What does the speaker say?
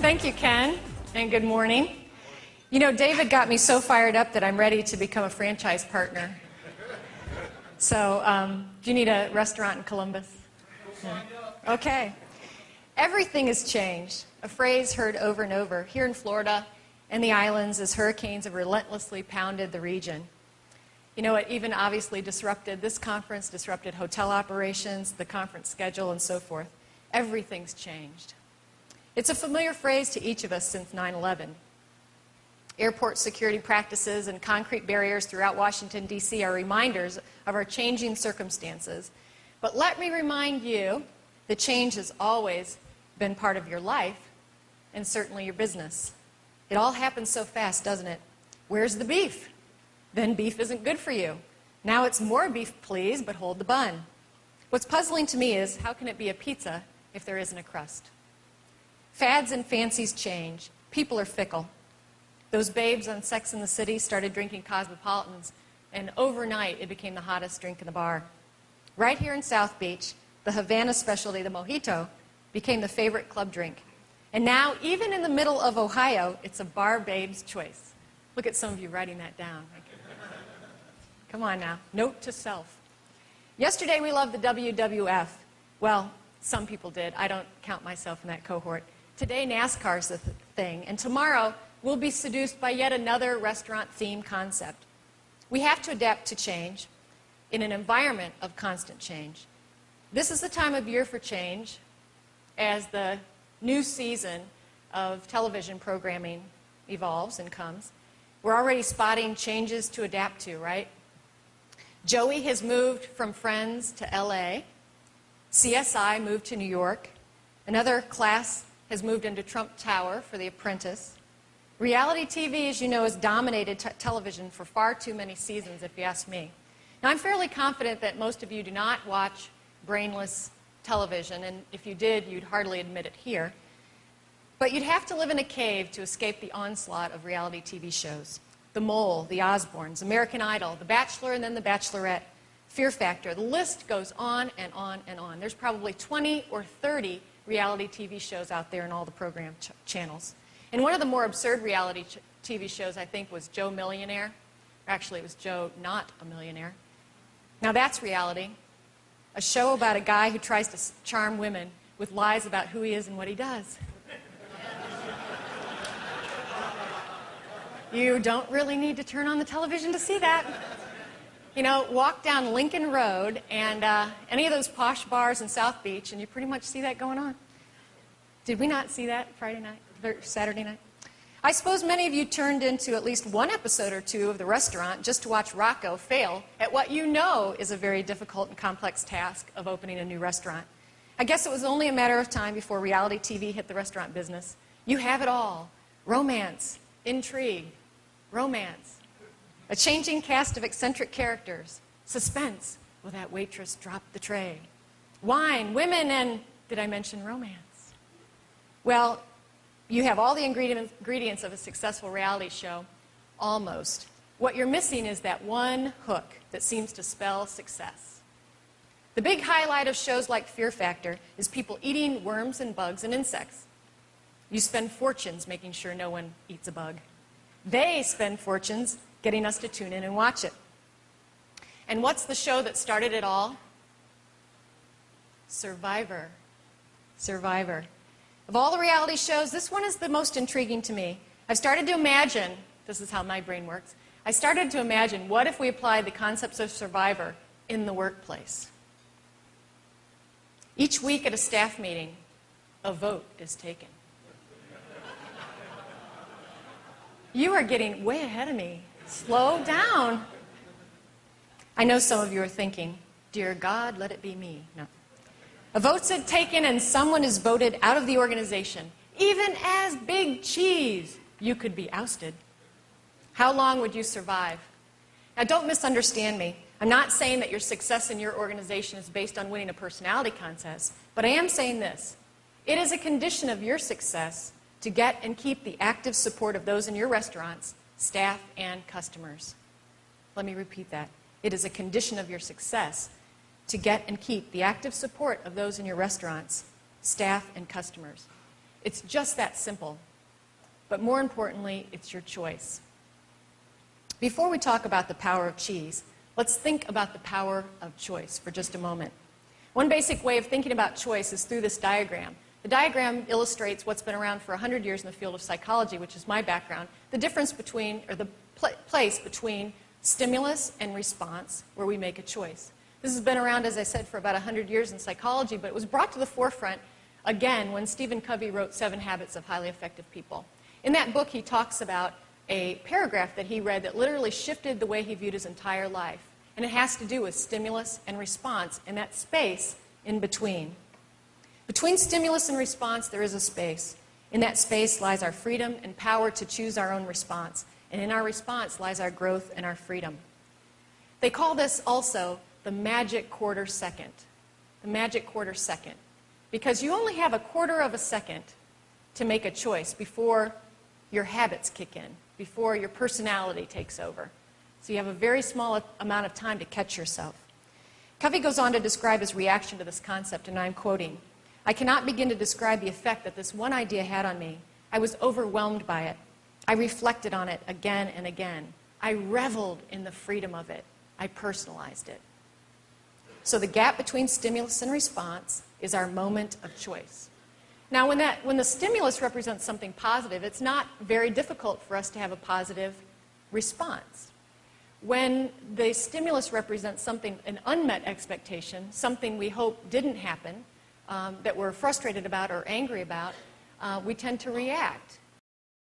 Thank you, Ken, and good morning. You know, David got me so fired up that I'm ready to become a franchise partner. So, do you need a restaurant in Columbus? Yeah. Okay. Everything has changed, a phrase heard over and over here in Florida and the islands as hurricanes have relentlessly pounded the region. You know, it even obviously disrupted this conference, disrupted hotel operations, the conference schedule, and so forth. Everything's changed. It's a familiar phrase to each of us since 9/11. Airport security practices and concrete barriers throughout Washington, D.C. are reminders of our changing circumstances. But let me remind you that change has always been part of your life and certainly your business. It all happens so fast, doesn't it? Where's the beef? Then beef isn't good for you. Now it's more beef, please, but hold the bun. What's puzzling to me is how can it be a pizza if there isn't a crust? Fads and fancies change. People are fickle. Those babes on Sex and the City started drinking Cosmopolitans, and overnight it became the hottest drink in the bar. Right here in South Beach, the Havana specialty, the mojito, became the favorite club drink. And now, even in the middle of Ohio, it's a bar babe's choice. Look at some of you writing that down. Come on now. Note to self. Yesterday we loved the WWF. Well, some people did. I don't count myself in that cohort. Today NASCAR's the thing, and tomorrow we'll be seduced by yet another restaurant theme concept. We have to adapt to change in an environment of constant change. This is the time of year for change as the new season of television programming evolves and comes. We're already spotting changes to adapt to, right? Joey has moved from Friends to LA. CSI moved to New York. Another class has moved into Trump Tower for The Apprentice. Reality TV, as you know, has dominated television for far too many seasons, if you ask me. Now, I'm fairly confident that most of you do not watch brainless television, and if you did, you'd hardly admit it here. But you'd have to live in a cave to escape the onslaught of reality TV shows. The Mole, The Osbournes, American Idol, The Bachelor, and then The Bachelorette, Fear Factor. The list goes on and on and on. There's probably 20 or 30 reality TV shows out there in all the program channels. And one of the more absurd reality TV shows, I think, was Joe Millionaire. Actually, it was Joe Not a Millionaire. Now that's reality. A show about a guy who tries to charm women with lies about who he is and what he does. You don't really need to turn on the television to see that. You know, walk down Lincoln Road and any of those posh bars in South Beach, and you pretty much see that going on. Did we not see that Friday night, or Saturday night? I suppose many of you turned into at least one episode or two of The Restaurant just to watch Rocco fail at what you know is a very difficult and complex task of opening a new restaurant. I guess it was only a matter of time before reality TV hit the restaurant business. You have it all. Romance, intrigue, romance. A changing cast of eccentric characters. Suspense. Will that waitress drop the tray? Wine, women, and did I mention romance? Well, you have all the ingredients of a successful reality show, almost. What you're missing is that one hook that seems to spell success. The big highlight of shows like Fear Factor is people eating worms and bugs and insects. You spend fortunes making sure no one eats a bug. They spend fortunes getting us to tune in and watch it. And what's the show that started it all? Survivor. Survivor. Of all the reality shows, this one is the most intriguing to me. I've started to imagine, this is how my brain works, I started to imagine what if we applied the concepts of Survivor in the workplace. Each week at a staff meeting, a vote is taken. You are getting way ahead of me. Slow down. I know some of you are thinking, dear God, let it be me. No. A vote's taken and someone is voted out of the organization. Even as Big Cheese, you could be ousted. How long would you survive? Now, don't misunderstand me. I'm not saying that your success in your organization is based on winning a personality contest, but I am saying this. It is a condition of your success to get and keep the active support of those in your restaurants, staff, and customers. Let me repeat that. It is a condition of your success to get and keep the active support of those in your restaurants, staff, and customers. It's just that simple. But more importantly, it's your choice. Before we talk about the power of cheese, let's think about the power of choice for just a moment. One basic way of thinking about choice is through this diagram. The diagram illustrates what's been around for 100 years in the field of psychology, which is my background, the difference between, or the place between stimulus and response, where we make a choice. This has been around, as I said, for about 100 years in psychology, but it was brought to the forefront again when Stephen Covey wrote 7 Habits of Highly Effective People. In that book, he talks about a paragraph that he read that literally shifted the way he viewed his entire life. And it has to do with stimulus and response and that space in between. Between stimulus and response, there is a space. In that space lies our freedom and power to choose our own response. And in our response lies our growth and our freedom. They call this also the magic quarter second. The magic quarter second. Because you only have a quarter of a second to make a choice before your habits kick in, before your personality takes over. So you have a very small amount of time to catch yourself. Covey goes on to describe his reaction to this concept, and I'm quoting, "I cannot begin to describe the effect that this one idea had on me. I was overwhelmed by it. I reflected on it again and again. I reveled in the freedom of it. I personalized it." So the gap between stimulus and response is our moment of choice. Now, when the stimulus represents something positive, it's not very difficult for us to have a positive response. When the stimulus represents something, an unmet expectation, something we hope didn't happen, that we're frustrated about or angry about, we tend to react.